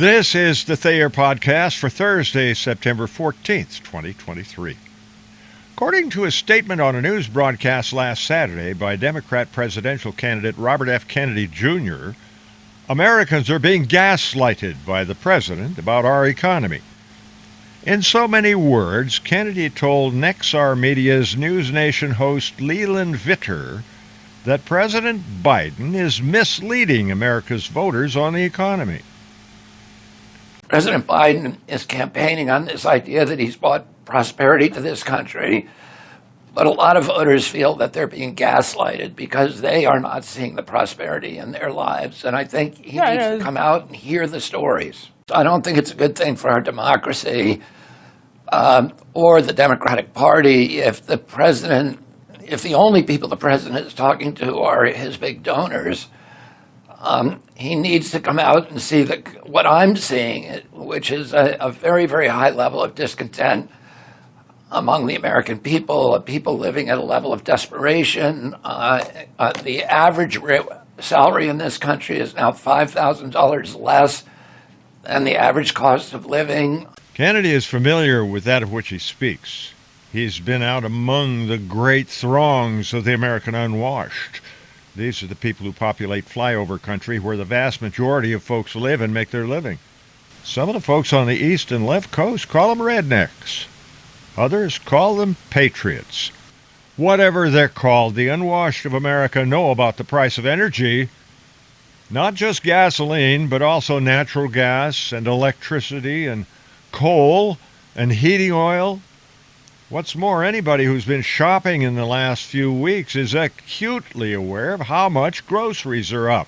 This is the Thayer Podcast for Thursday, September 14th, 2023. According to a statement on a news broadcast last Saturday by Democrat presidential candidate Robert F. Kennedy Jr., Americans are being gaslighted by the president about our economy. In so many words, Kennedy told Nexar Media's News Nation host Leland Vitter that President Biden is misleading America's voters on the economy. President Biden is campaigning on this idea that he's brought prosperity to this country, but a lot of voters feel that they're being gaslighted because they are not seeing the prosperity in their lives. And I think he needs to come out and hear the stories. I don't think it's a good thing for our democracy or the Democratic Party if the only people the president is talking to are his big donors. He needs to come out and see what I'm seeing, which is a very, very high level of discontent among the American people living at a level of desperation. The average salary in this country is now $5,000 less than the average cost of living. Kennedy is familiar with that of which he speaks. He's been out among the great throngs of the American unwashed. These are the people who populate flyover country where the vast majority of folks live and make their living. Some of the folks on the east and left coast call them rednecks. Others call them patriots. Whatever they're called, the unwashed of America know about the price of energy, not just gasoline, but also natural gas and electricity and coal and heating oil. What's more, anybody who's been shopping in the last few weeks is acutely aware of how much groceries are up.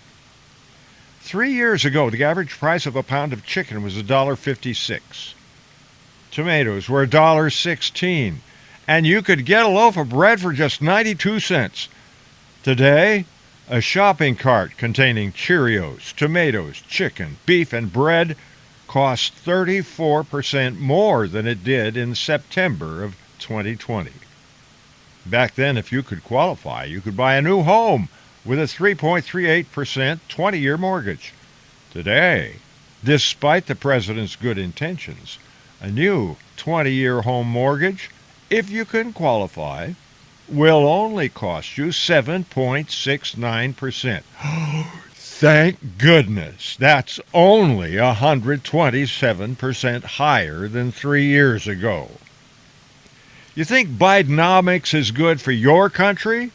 3 years ago, the average price of a pound of chicken was $1.56. Tomatoes were $1.16, and you could get a loaf of bread for just 92 cents. Today, a shopping cart containing Cheerios, tomatoes, chicken, beef, and bread costs 34% more than it did in September of 2020. Back then, if you could qualify, you could buy a new home with a 3.38% 20-year mortgage. Today, despite the president's good intentions, a new 20-year home mortgage, if you can qualify, will only cost you 7.69%. Thank goodness, that's only 127% higher than 3 years ago. You think Bidenomics is good for your country?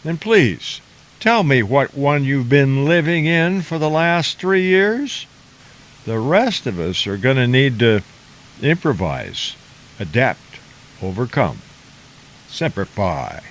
Then please, tell me what one you've been living in for the last 3 years. The rest of us are going to need to improvise, adapt, overcome. Semper Fi.